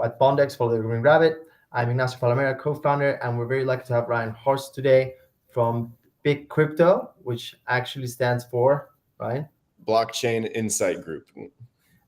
at Bondex for the Green Rabbit. I'm Ignacio Palomera, co-founder, and we're very lucky to have Ryan Horst today from Big Crypto, which actually stands for, Ryan? Blockchain Insight Group.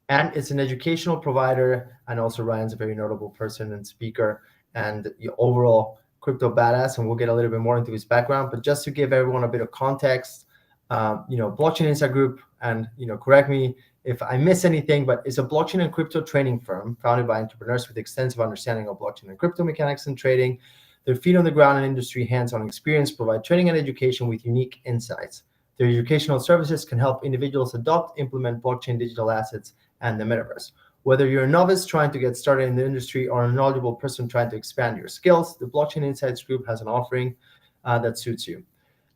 And it's an educational provider. And also Ryan's a very notable person and speaker and the overall crypto badass. And we'll get a little bit more into his background. But just to give everyone a bit of context, Blockchain Insight Group, and correct me if I miss anything, but it's a blockchain and crypto training firm founded by entrepreneurs with extensive understanding of blockchain and crypto mechanics and trading. Their feet on the ground and industry hands-on experience provide training and education with unique insights. Their educational services can help individuals adopt, implement blockchain digital assets and the metaverse. Whether you're a novice trying to get started in the industry or a knowledgeable person trying to expand your skills, the Blockchain Insights Group has an offering that suits you.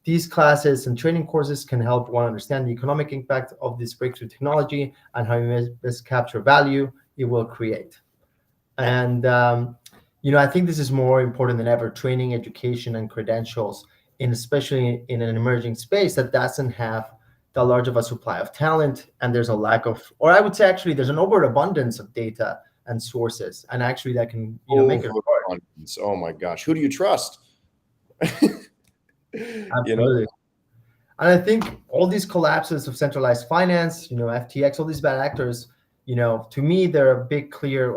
These classes and training courses can help one understand the economic impact of this breakthrough technology and how you best capture value it will create. And, I think this is more important than ever, training, education, and credentials, especially in an emerging space that doesn't have the large of a supply of talent, and there's a lack of, or I would say actually there's an overabundance of data and sources, and actually that can make it hard. Oh my gosh, who do you trust? Absolutely. And I think all these collapses of centralized finance, FTX, all these bad actors, to me, they're a big, clear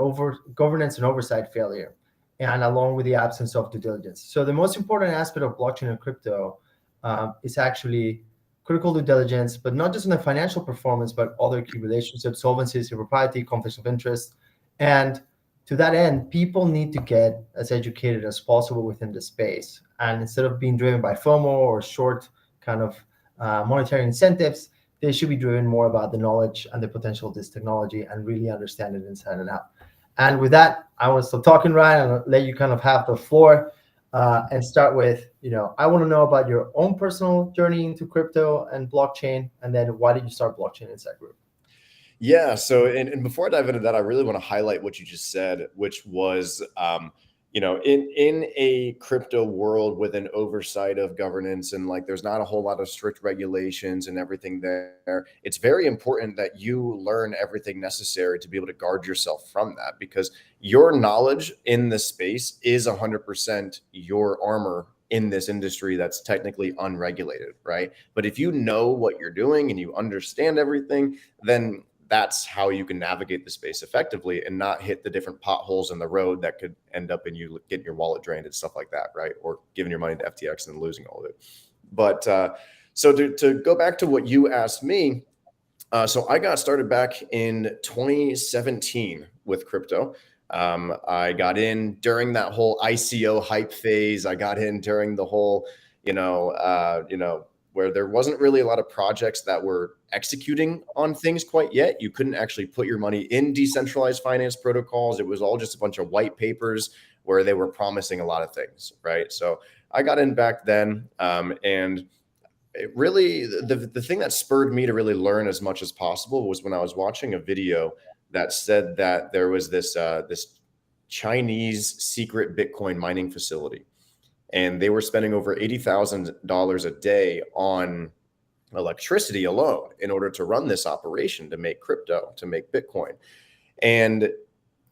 governance and oversight failure, and along with the absence of due diligence. So the most important aspect of blockchain and crypto is actually critical due diligence, but not just in the financial performance, but other key relationships, solvency, propriety, conflicts of interest. And to that end, people need to get as educated as possible within the space. And instead of being driven by FOMO or short kind of monetary incentives, they should be driven more about the knowledge and the potential of this technology and really understand it inside and out. And with that, I want to stop talking, Ryan, and let you kind of have the floor and start with, I want to know about your own personal journey into crypto and blockchain, and then why did you start Blockchain Insight Group? Yeah. So, and before I dive into that, I really want to highlight what you just said, which was, in a crypto world with an oversight of governance and like there's not a whole lot of strict regulations and everything there, it's very important that you learn everything necessary to be able to guard yourself from that, because your knowledge in the space is 100% your armor in this industry that's technically unregulated, right? But if you know what you're doing and you understand everything, then that's how you can navigate the space effectively and not hit the different potholes in the road that could end up in you getting your wallet drained and stuff like that, right? Or giving your money to FTX and losing all of it. But so to go back to what you asked me, so I got started back in 2017 with crypto. I got in during that whole ICO hype phase. I got in during the whole, where there wasn't really a lot of projects that were executing on things quite yet. You couldn't actually put your money in decentralized finance protocols. It was all just a bunch of white papers where they were promising a lot of things, right? So I got in back then, and it really, the thing that spurred me to really learn as much as possible was when I was watching a video that said that there was this Chinese secret Bitcoin mining facility, and they were spending over $80,000 a day on electricity alone in order to run this operation, to make crypto, to make Bitcoin. And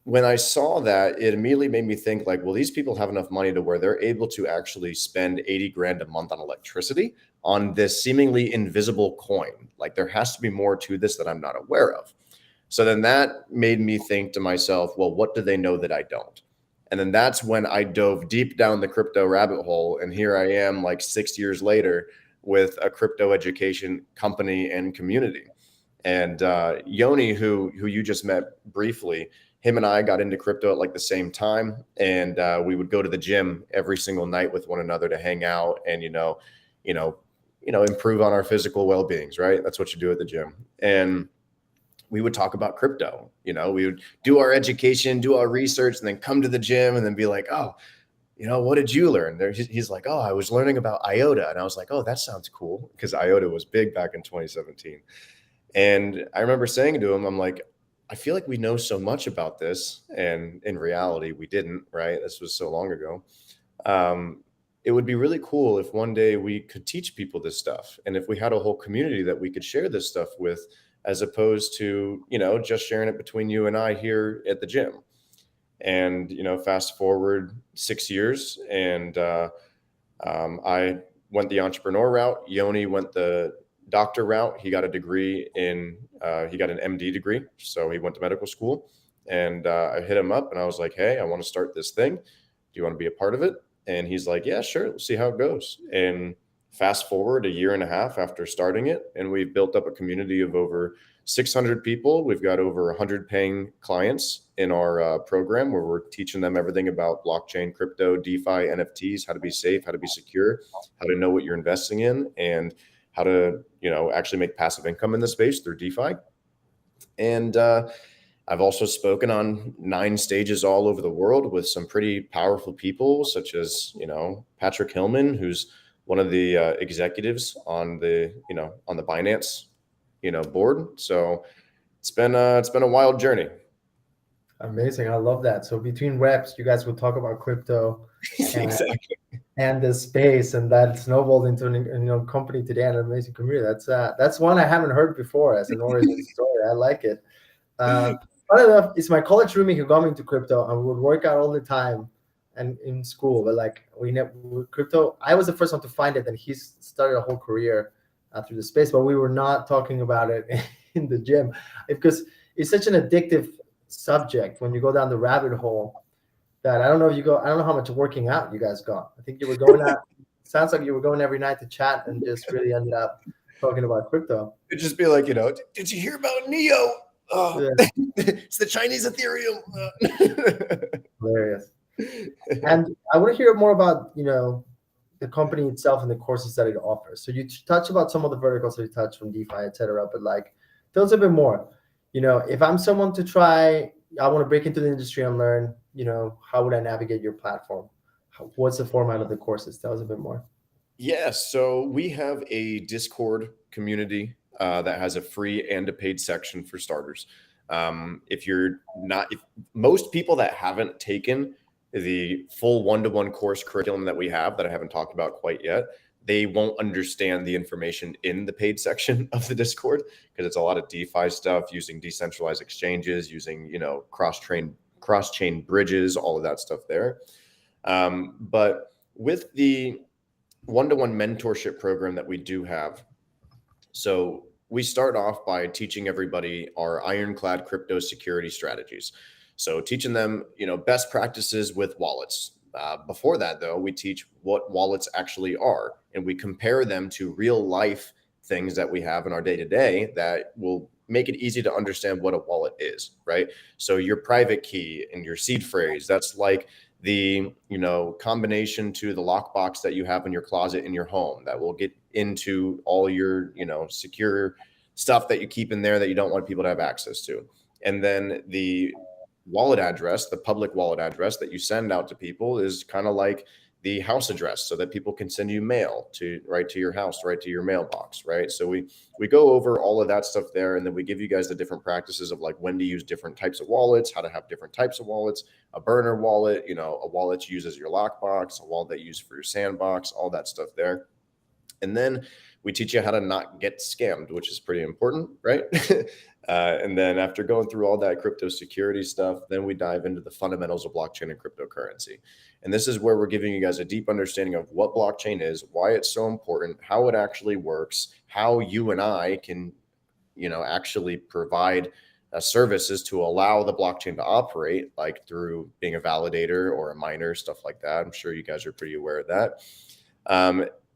when I saw that, it immediately made me think like, well, these people have enough money to where they're able to actually spend 80 grand a month on electricity on this seemingly invisible coin. Like there has to be more to this that I'm not aware of. So then that made me think to myself, well, what do they know that I don't? And then that's when I dove deep down the crypto rabbit hole. And here I am like 6 years later with a crypto education company and community. And Yoni, who you just met briefly, him and I got into crypto at like the same time. And we would go to the gym every single night with one another to hang out and, improve on our physical well-beings, right? That's what you do at the gym. And we would talk about crypto. We would do our education, do our research, and then come to the gym and then be like, oh, what did you learn? He's like, oh, I was learning about IOTA. And I was like, oh, that sounds cool, because IOTA was big back in 2017. And I remember saying to him, I'm like, I feel like we know so much about this. And in reality, we didn't, right? This was so long ago. It would be really cool if one day we could teach people this stuff. And if we had a whole community that we could share this stuff with, as opposed to, just sharing it between you and I here at the gym. And, fast forward 6 years, and I went the entrepreneur route. Yoni went the doctor route. He got a degree he got an MD degree. So he went to medical school, and I hit him up and I was like, hey, I want to start this thing. Do you want to be a part of it? And he's like, yeah, sure. We'll see how it goes. And fast forward a year and a half after starting it, and we've built up a community of over 600 people. We've got over 100 paying clients in our program, where we're teaching them everything about blockchain, crypto, DeFi, NFTs, how to be safe, how to be secure, how to know what you're investing in, and how to, actually make passive income in the space through DeFi. And I've also spoken on 9 stages all over the world with some pretty powerful people, such as, Patrick Hillman, who's one of the executives on the Binance, board. So it's been a wild journey. Amazing. I love that. So between reps, you guys would talk about crypto Exactly. and the space, and that snowballed into an company today and an amazing community. That's one I haven't heard before as an origin story. I like it. Funny enough, it's my college roomie who got me into crypto, and we would work out all the time and in school. But like crypto, I was the first one to find it, and he started a whole career through the space. But we were not talking about it in the gym because it's such an addictive subject when you go down the rabbit hole. That I don't know how much working out you guys got. I think you were going out. Sounds like you were going every night to chat and just really ended up talking about crypto. It'd just be like, did you hear about Neo? Oh, yeah. It's the Chinese Ethereum. Hilarious. And I want to hear more about, the company itself and the courses that it offers. So you touched about some of the verticals that you touched from DeFi, et cetera, but like, tell us a bit more. If I'm someone to try, I want to break into the industry and learn, how would I navigate your platform? What's the format of the courses? Tell us a bit more. Yeah, so we have a Discord community that has a free and a paid section for starters. If most people that haven't taken the full one-to-one course curriculum that we have, that I haven't talked about quite yet, they won't understand the information in the paid section of the Discord, because it's a lot of DeFi stuff, using decentralized exchanges, using, cross-chain bridges, all of that stuff there. But with the one-to-one mentorship program that we do have, so we start off by teaching everybody our ironclad crypto security strategies. So teaching them, best practices with wallets. Before that, though, we teach what wallets actually are, and we compare them to real life things that we have in our day-to-day that will make it easy to understand what a wallet is, right? So your private key and your seed phrase, that's like the, combination to the lockbox that you have in your closet in your home that will get into all your, secure stuff that you keep in there that you don't want people to have access to. And then the wallet address, the public wallet address that you send out to people, is kind of like the house address, so that people can send you mail right to your house, right to your mailbox, right? So we go over all of that stuff there, and then we give you guys the different practices of like when to use different types of wallets, how to have different types of wallets, a burner wallet, a wallet you use as your lockbox, a wallet that you use for your sandbox, all that stuff there. And then we teach you how to not get scammed, which is pretty important, right? And then after going through all that crypto security stuff, then we dive into the fundamentals of blockchain and cryptocurrency. And this is where we're giving you guys a deep understanding of what blockchain is, why it's so important, how it actually works, how you and I can, actually provide services to allow the blockchain to operate, like through being a validator or a miner, stuff like that. I'm sure you guys are pretty aware of that.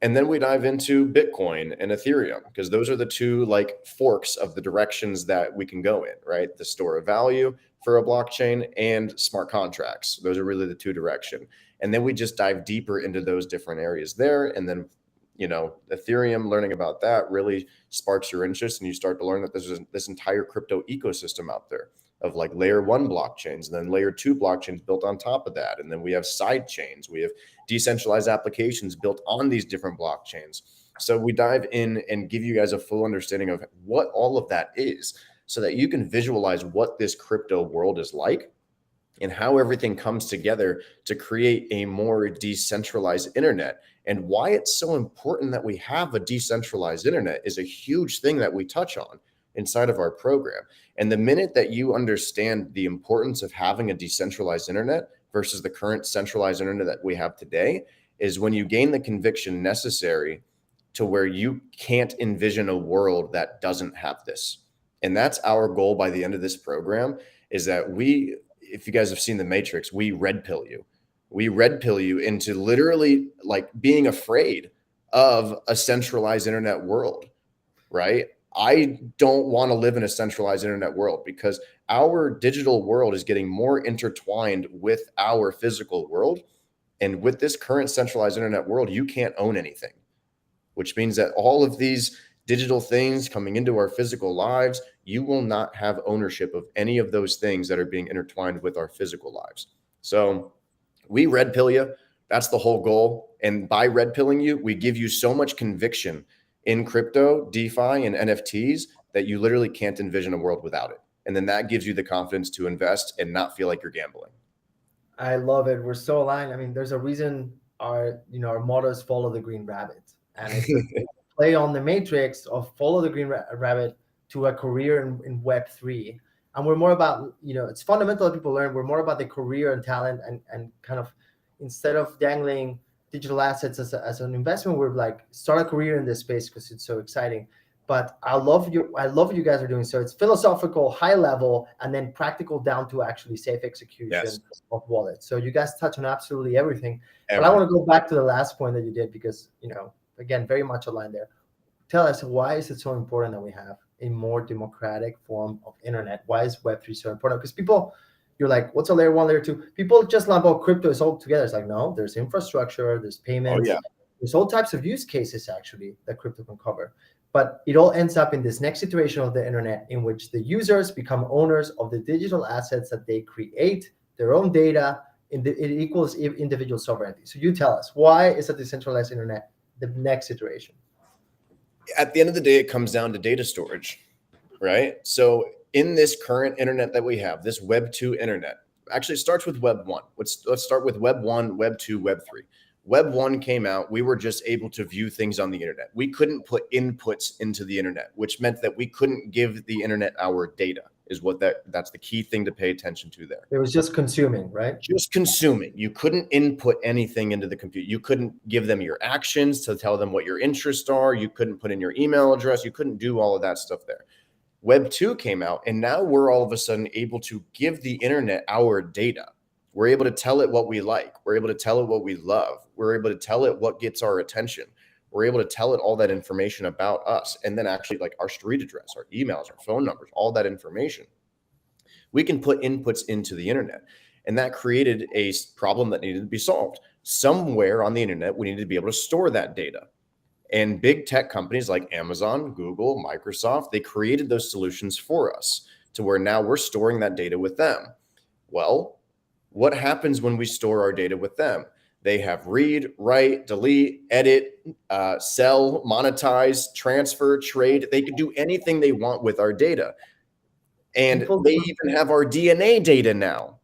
And then we dive into Bitcoin and Ethereum, because those are the two like forks of the directions that we can go in, right? The store of value for a blockchain and smart contracts. Those are really the two directions. And then we just dive deeper into those different areas there. And then, Ethereum, learning about that really sparks your interest, and you start to learn that there's this entire crypto ecosystem out there of like layer 1 blockchains, and then layer 2 blockchains built on top of that. And then we have side chains. We have decentralized applications built on these different blockchains. So we dive in and give you guys a full understanding of what all of that is, so that you can visualize what this crypto world is like and how everything comes together to create a more decentralized internet. And why it's so important that we have a decentralized internet is a huge thing that we touch on. inside of our program. And the minute that you understand the importance of having a decentralized internet versus the current centralized internet that we have today, is when you gain the conviction necessary to where you can't envision a world that doesn't have this. And that's our goal by the end of this program, is that we, if you guys have seen The Matrix, we red pill you. We red pill you into literally like being afraid of a centralized internet world, right? I don't want to live in a centralized internet world because our digital world is getting more intertwined with our physical world. And with this current centralized internet world, you can't own anything, which means that all of these digital things coming into our physical lives, you will not have ownership of any of those things that are being intertwined with our physical lives. So we red pill you. That's the whole goal. And by red pilling you, we give you so much conviction in crypto, DeFi, and NFTs that you literally can't envision a world without it. And then that gives you the confidence to invest and not feel like you're gambling. I love it. We're so aligned. I mean, there's a reason our motto is follow the green rabbit, and it's a play on the matrix of follow the green rabbit to a career in Web3. And we're more about, it's fundamental that people learn. We're more about the career and talent, and kind of, instead of dangling digital assets as an investment, we're like, start a career in this space because it's so exciting. But I love what you guys are doing. So it's philosophical, high level, and then practical down to actually safe execution of wallets. So you guys touch on absolutely everything. But I want to go back to the last point that you did, because, again, very much aligned there. Tell us, why is it so important that we have a more democratic form of internet? Why is Web3 so important? Because people, you're like, what's a layer 1, layer 2? People just lump out crypto is all together. It's like, no, there's infrastructure, there's payments, there's all types of use cases actually that crypto can cover. But it all ends up in this next iteration of the internet, in which the users become owners of the digital assets that they create, their own data, it equals individual sovereignty. So you tell us, why is a decentralized internet the next iteration? At the end of the day, it comes down to data storage, right? So in this current internet that we have, this Web 2 internet, actually it starts with Web 1. Let's start with Web 1, Web 2, Web 3. Web 1 came out, we were just able to view things on the internet. We couldn't put inputs into the internet, which meant that we couldn't give the internet our data, is what that's the key thing to pay attention to there. It was just consuming, right? Just consuming. You couldn't input anything into the computer. You couldn't give them your actions to tell them what your interests are. You couldn't put in your email address. You couldn't do all of that stuff there. Web 2 came out, and now we're all of a sudden able to give the internet our data. We're able to tell it what we like. We're able to tell it what we love. We're able to tell it what gets our attention. We're able to tell it all that information about us. And then actually, like, our street address, our emails, our phone numbers, all that information. We can put inputs into the internet. And that created a problem that needed to be solved. Somewhere on the internet, we needed to be able to store that data. And big tech companies like Amazon, Google, Microsoft, they created those solutions for us to where now we're storing that data with them. Well, what happens when we store our data with them? They have read, write, delete, edit, sell, monetize, transfer, trade. They can do anything they want with our data. And they even have our DNA data now.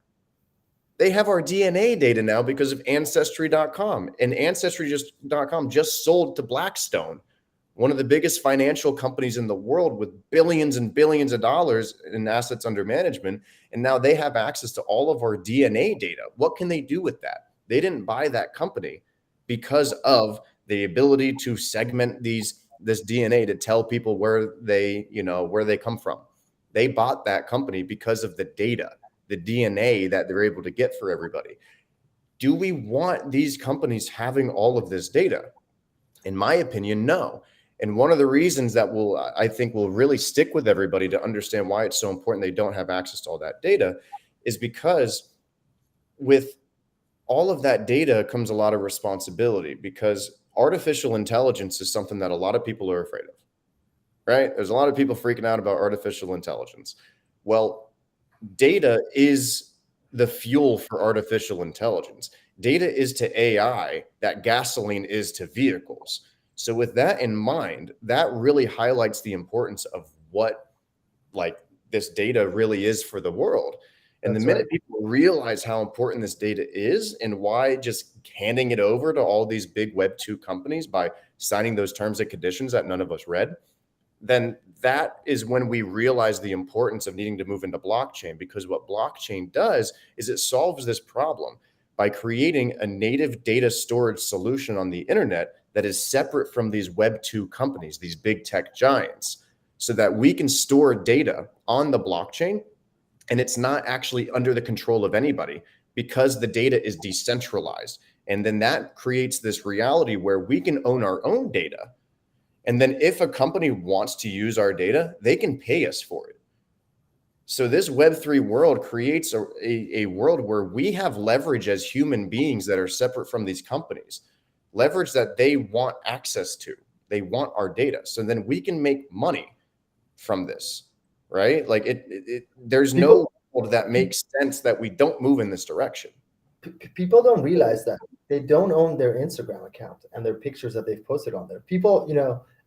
They have our DNA data now because of Ancestry.com. And Ancestry.com just sold to Blackstone, one of the biggest financial companies in the world with billions and billions of dollars in assets under management. And now they have access to all of our DNA data. What can they do with that? They didn't buy that company because of the ability to segment this DNA to tell people where they come from. They bought that company because of the data, the DNA that they're able to get for everybody. Do we want these companies having all of this data? In my opinion, no. And one of the reasons that I think will really stick with everybody to understand why it's so important they don't have access to all that data is because with all of that data comes a lot of responsibility, because artificial intelligence is something that a lot of people are afraid of, right? There's a lot of people freaking out about artificial intelligence. Well, data is the fuel for artificial intelligence. Data is to AI that gasoline is to vehicles. So with that in mind, that really highlights the importance of what this data really is for the world. And the minute people realize how important this data is and why just handing it over to all these big Web 2 companies by signing those terms and conditions that none of us read, then that is when we realize the importance of needing to move into blockchain, because what blockchain does is it solves this problem by creating a native data storage solution on the internet that is separate from these Web 2 companies, these big tech giants, so that we can store data on the blockchain and it's not actually under the control of anybody because the data is decentralized. And then that creates this reality where we can own our own data. And then if a company wants to use our data, they can pay us for it. So this Web3 world creates a world where we have leverage as human beings that are separate from these companies, leverage that they want access to. They want our data. So then we can make money from this, right? Like there's no world that makes sense that we don't move in this direction. People don't realize that they don't own their Instagram account and their pictures that they've posted on there. People,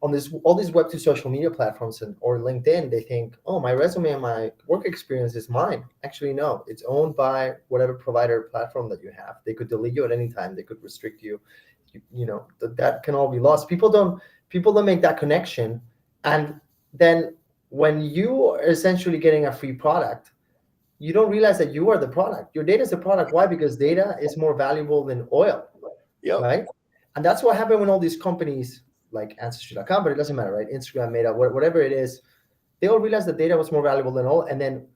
on all these Web2 social media platforms or LinkedIn, they think, oh, my resume and my work experience is mine. Actually, no, it's owned by whatever provider platform that you have. They could delete you at any time. They could restrict you. That can all be lost. People don't make that connection. And then when you are essentially getting a free product, you don't realize that you are the product. Your data is the product. Why? Because data is more valuable than oil, right? And that's what happened when all these companies like Ancestry.com, but it doesn't matter, right? Instagram, Meta, whatever it is, they all realized that data was more valuable than oil. And then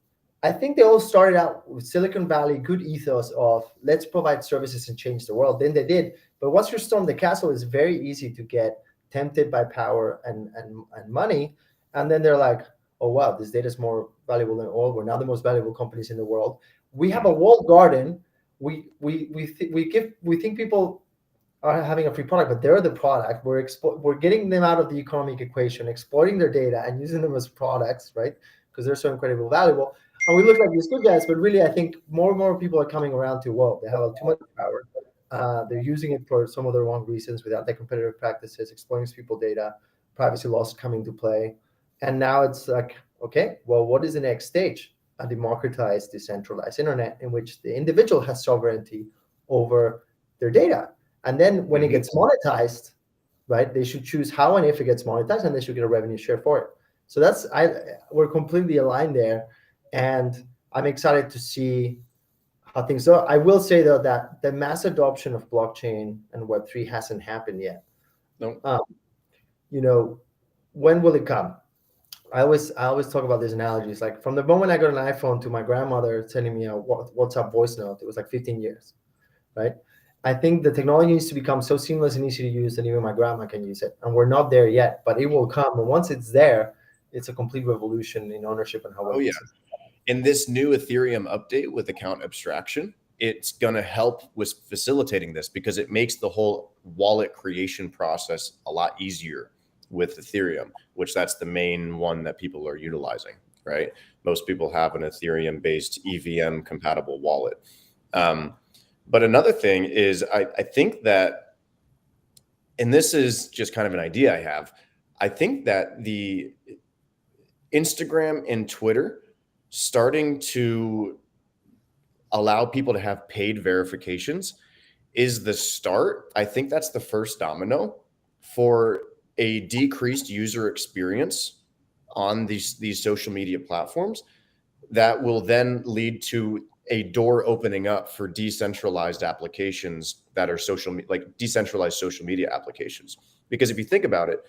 I think they all started out with Silicon Valley, good ethos of let's provide services and change the world. Then they did. But once you storm the castle, it's very easy to get tempted by power and money. And then they're like, oh, wow, this data is more valuable than oil. We're now the most valuable companies in the world. We have a walled garden. We think people are having a free product, but they're the product. We're getting them out of the economic equation, exploiting their data and using them as products, right? Because they're so incredibly valuable. And we look like these good guys, but really, I think more and more people are coming around to, whoa, they have too much power. They're using it for some of the wrong reasons without their competitive practices, exploiting people's data, privacy laws coming to play. And now it's like, okay, well, what is the next stage? A democratized, decentralized internet in which the individual has sovereignty over their data. And then when it gets monetized, right, they should choose how and if it gets monetized, and they should get a revenue share for it. So we're completely aligned there. And I'm excited to see how things go. I will say, though, that the mass adoption of blockchain and Web3 hasn't happened yet. No. When will it come? I always talk about these analogies. Like from the moment I got an iPhone to my grandmother sending me a WhatsApp voice note, it was like 15 years, right? I think the technology needs to become so seamless and easy to use that even my grandma can use it. And we're not there yet, but it will come. And once it's there, it's a complete revolution in ownership and how. Oh yeah. In this new Ethereum update with account abstraction, it's going to help with facilitating this because it makes the whole wallet creation process a lot easier with Ethereum, which that's the main one that people are utilizing, right? Most people have an Ethereum-based EVM compatible wallet. But another thing is I think that, and this is just kind of an idea I have, I think that the Instagram and Twitter starting to allow people to have paid verifications is the start. I think that's the first domino for a decreased user experience on these social media platforms that will then lead to a door opening up for decentralized applications that are decentralized social media applications. Because if you think about it,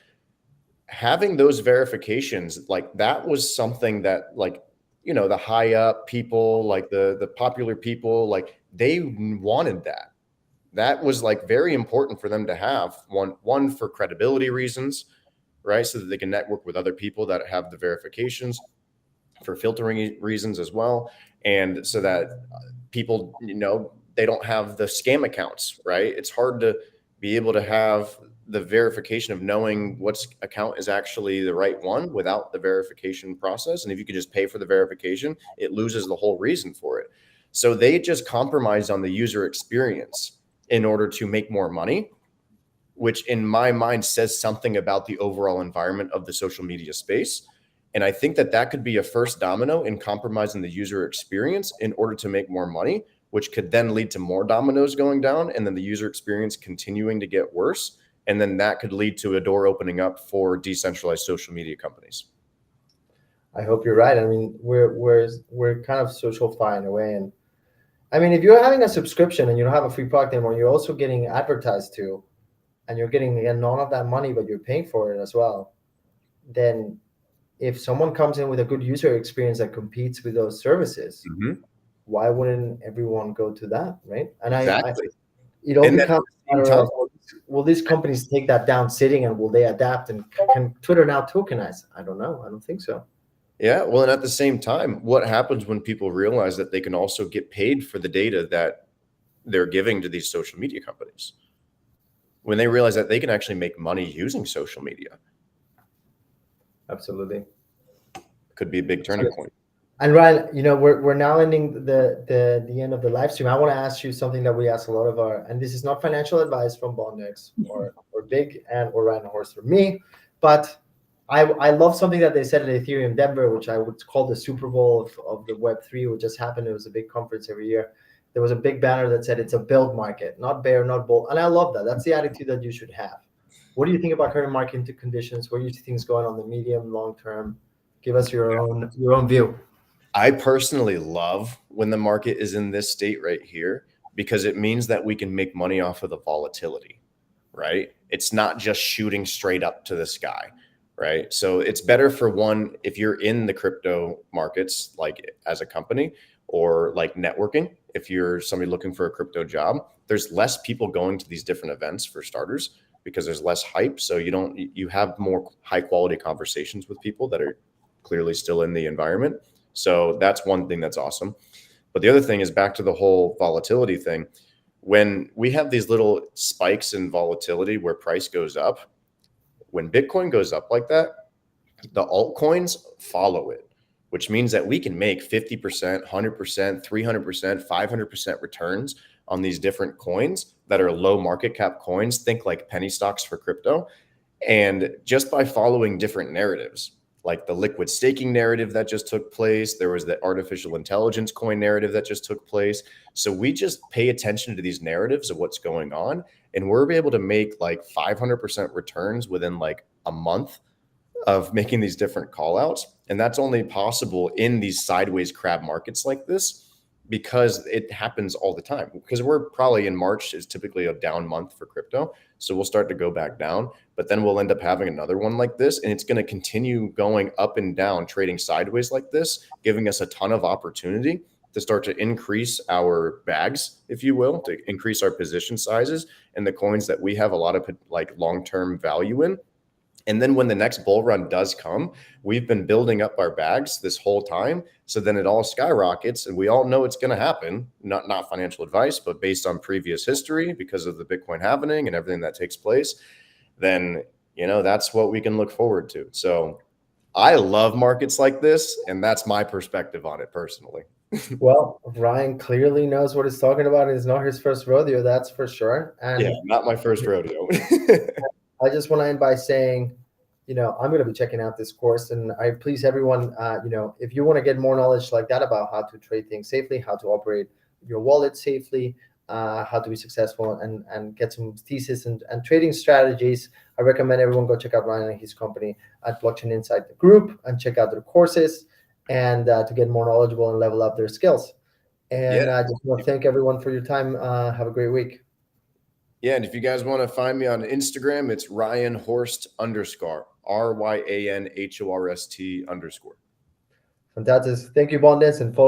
having those verifications, like that was something that the high up people, like the popular people, like they wanted that. That was very important for them to have one for credibility reasons, right? So that they can network with other people that have the verifications, for filtering reasons as well. And so that people, they don't have the scam accounts, right? It's hard to be able to have the verification of knowing what account is actually the right one without the verification process. And if you could just pay for the verification, it loses the whole reason for it. So they just compromised on the user experience in order to make more money, which in my mind says something about the overall environment of the social media space. And I think that could be a first domino in compromising the user experience in order to make more money, which could then lead to more dominoes going down and then the user experience continuing to get worse. And then that could lead to a door opening up for decentralized social media companies. I hope you're right. I mean, we're kind of social-fi in a way. And I mean, if you're having a subscription and you don't have a free product anymore, you're also getting advertised to, and you're getting, again, none of that money, but you're paying for it as well. Then if someone comes in with a good user experience that competes with those services, why wouldn't everyone go to that, right? And Exactly. it all And then becomes a matter of, will these companies take that down sitting, and will they adapt? And can Twitter now tokenize? I don't know. I don't think so. Yeah, well, and at the same time, what happens when people realize that they can also get paid for the data that they're giving to these social media companies? When they realize that they can actually make money using social media. Absolutely. Could be a big turning point. And Ryan, you know, we're now ending the end of the live stream. I want to ask you something that we ask a lot of our, and this is not financial advice from Bondex or Big and or Ryan Horst or me, but I love something that they said at Ethereum Denver, which I would call the Super Bowl of the Web3, which just happened. It was a big conference every year. There was a big banner that said it's a build market, not bear, not bull. And I love that. That's the attitude that you should have. What do you think about current market conditions? Where do you see things going on the medium, long term? Give us your own view. I personally love when the market is in this state right here, because it means that we can make money off of the volatility, right? It's not just shooting straight up to the sky, right? So it's better for one, if you're in the crypto markets, like as a company, or like networking, if you're somebody looking for a crypto job, there's less people going to these different events for starters, because there's less hype. So you have more high quality conversations with people that are clearly still in the environment. So that's one thing that's awesome. But the other thing is back to the whole volatility thing. When we have these little spikes in volatility where price goes up, when Bitcoin goes up like that, the altcoins follow it, which means that we can make 50%, 100%, 300%, 500% returns on these different coins that are low market cap coins. Think like penny stocks for crypto. And just by following different narratives, like the liquid staking narrative that just took place. There was the artificial intelligence coin narrative that just took place. So we just pay attention to these narratives of what's going on, and we're able to make like 500% returns within like a month of making these different call outs. And that's only possible in these sideways crab markets like this, because it happens all the time. Because we're probably in March is typically a down month for crypto. So we'll start to go back down, but then we'll end up having another one like this. And it's going to continue going up and down, trading sideways like this, giving us a ton of opportunity to start to increase our bags, if you will, to increase our position sizes and the coins that we have a lot of like long-term value in. And then when the next bull run does come, we've been building up our bags this whole time. So then it all skyrockets, and we all know it's going to happen. Not financial advice, but based on previous history, because of the Bitcoin halving and everything that takes place, then, you know, that's what we can look forward to. So I love markets like this, and that's my perspective on it personally. Well, Ryan clearly knows what he's talking about. It's not his first rodeo, that's for sure. And yeah, not my first rodeo. I just want to end by saying, you know, I'm going to be checking out this course, and I please everyone, you know, if you want to get more knowledge like that about how to trade things safely, how to operate your wallet safely, how to be successful, and get some thesis and trading strategies, I recommend everyone go check out Ryan and his company at Blockchain Insight Group and check out their courses, and to get more knowledgeable and level up their skills. And I just want to thank everyone for your time. Have a great week. Yeah, and if you guys want to find me on Instagram, it's Ryan Horst _ RyanHorst _. Fantastic. Thank you, Bondex, and follow